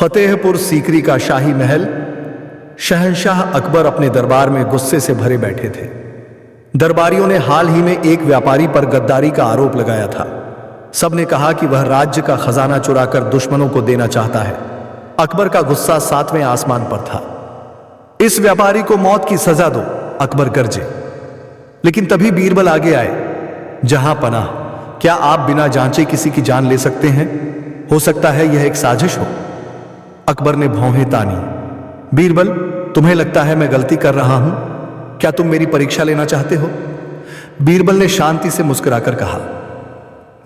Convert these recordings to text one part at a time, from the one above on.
फतेहपुर सीकरी का शाही महल। शहंशाह अकबर अपने दरबार में गुस्से से भरे बैठे थे। दरबारियों ने हाल ही में एक व्यापारी पर गद्दारी का आरोप लगाया था। सबने कहा कि वह राज्य का खजाना चुराकर दुश्मनों को देना चाहता है। अकबर का गुस्सा 7वें आसमान पर था। इस व्यापारी को मौत की सजा दो, अकबर गरजे। लेकिन तभी बीरबल आगे आए। जहां पनाह, क्या आप बिना जांचे किसी की जान ले सकते हैं? हो सकता है यह एक साजिश हो। अकबर ने भौहें तानी। बीरबल, तुम्हें लगता है मैं गलती कर रहा हूं? क्या तुम मेरी परीक्षा लेना चाहते हो? बीरबल ने शांति से मुस्कुराकर कहा,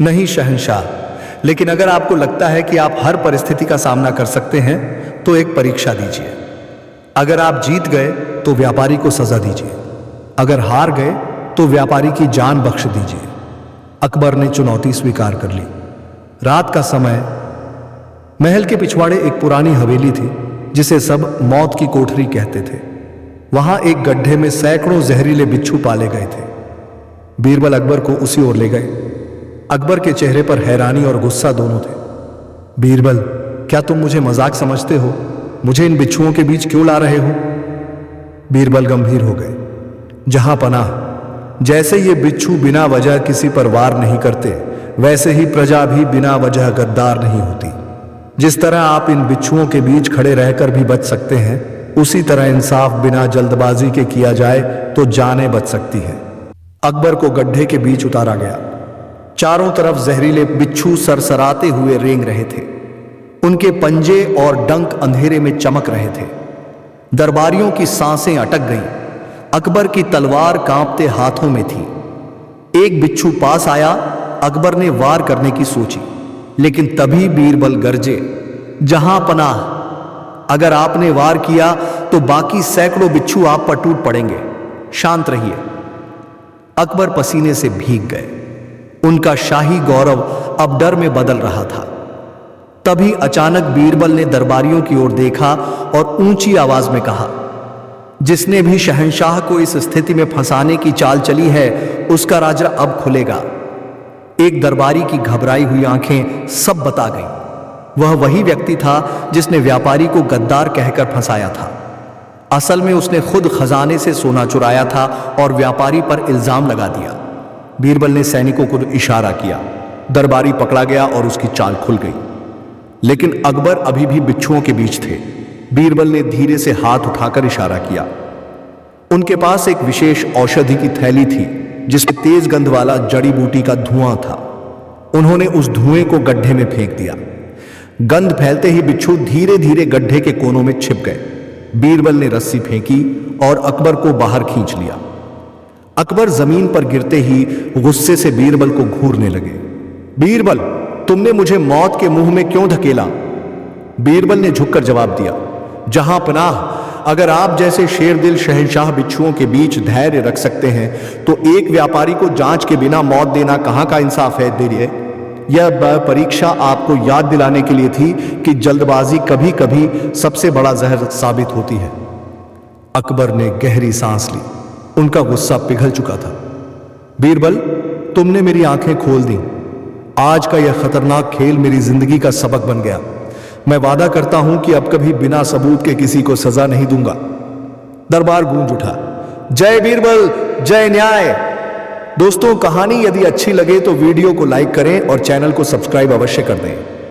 नहीं शहंशाह, लेकिन अगर आपको लगता है कि आप हर परिस्थिति का सामना कर सकते हैं तो एक परीक्षा दीजिए। अगर आप जीत गए तो व्यापारी को सजा दीजिए, अगर हार गए तो व्यापारी की जान बख्श दीजिए। अकबर ने चुनौती स्वीकार कर ली। रात का समय। महल के पिछवाड़े एक पुरानी हवेली थी जिसे सब मौत की कोठरी कहते थे। वहां एक गड्ढे में सैकड़ों जहरीले बिच्छू पाले गए थे। बीरबल अकबर को उसी ओर ले गए। अकबर के चेहरे पर हैरानी और गुस्सा दोनों थे। बीरबल, क्या तुम मुझे मजाक समझते हो? मुझे इन बिच्छुओं के बीच क्यों ला रहे हो? बीरबल गंभीर हो गए। जहां पनाह, जैसे ये बिच्छू बिना वजह किसी पर वार नहीं करते, वैसे ही प्रजा भी बिना वजह गद्दार नहीं होती। जिस तरह आप इन बिच्छुओं के बीच खड़े रहकर भी बच सकते हैं, उसी तरह इंसाफ बिना जल्दबाजी के किया जाए तो जानें बच सकती हैं। अकबर को गड्ढे के बीच उतारा गया। चारों तरफ जहरीले बिच्छू सरसराते हुए रेंग रहे थे। उनके पंजे और डंक अंधेरे में चमक रहे थे। दरबारियों की सांसें अटक गईं। अकबर की तलवार कांपते हाथों में थी। एक बिच्छू पास आया। अकबर ने वार करने की सोची, लेकिन तभी बीरबल गरजे, जहां पनाह, अगर आपने वार किया तो बाकी सैकड़ों बिच्छू आप पर टूट पड़ेंगे। शांत रहिए। अकबर पसीने से भीग गए। उनका शाही गौरव अब डर में बदल रहा था। तभी अचानक बीरबल ने दरबारियों की ओर देखा और ऊंची आवाज में कहा, जिसने भी शहंशाह को इस स्थिति में फंसाने की चाल चली है, उसका राज अब खुलेगा। एक दरबारी की घबराई हुई आंखें सब बता गईं। वह वही व्यक्ति था जिसने व्यापारी को गद्दार कहकर फंसाया था। असल में उसने खुद खजाने से सोना चुराया था और व्यापारी पर इल्जाम लगा दिया। बीरबल ने सैनिकों को इशारा किया। दरबारी पकड़ा गया और उसकी चाल खुल गई। लेकिन अकबर अभी भी बिच्छुओं के बीच थे। बीरबल ने धीरे से हाथ उठाकर इशारा किया। उनके पास एक विशेष औषधि की थैली थी जिसमें तेज गंध वाला जड़ी बूटी का धुआं था। उन्होंने उस धुएं को गड्ढे में फेंक दिया। गंध फैलते ही बिच्छू धीरे धीरे गड्ढे के कोनों में छिप गए। बीरबल ने रस्सी फेंकी और अकबर को बाहर खींच लिया। अकबर जमीन पर गिरते ही गुस्से से बीरबल को घूरने लगे। बीरबल, तुमने मुझे मौत के मुंह में क्यों धकेला? बीरबल ने झुककर जवाब दिया, जहां पनाह, अगर आप जैसे शेरदिल शहंशाह बिच्छुओं के बीच धैर्य रख सकते हैं तो एक व्यापारी को जांच के बिना मौत देना कहां का इंसाफ है? दीजिए। यह परीक्षा आपको याद दिलाने के लिए थी कि जल्दबाजी कभी कभी सबसे बड़ा जहर साबित होती है। अकबर ने गहरी सांस ली। उनका गुस्सा पिघल चुका था। बीरबल, तुमने मेरी आंखें खोल दी। आज का यह खतरनाक खेल मेरी जिंदगी का सबक बन गया। मैं वादा करता हूं कि अब कभी बिना सबूत के किसी को सजा नहीं दूंगा। दरबार गूंज उठा, जय बीरबल, जय न्याय। दोस्तों, कहानी यदि अच्छी लगे तो वीडियो को लाइक करें और चैनल को सब्सक्राइब अवश्य कर दें।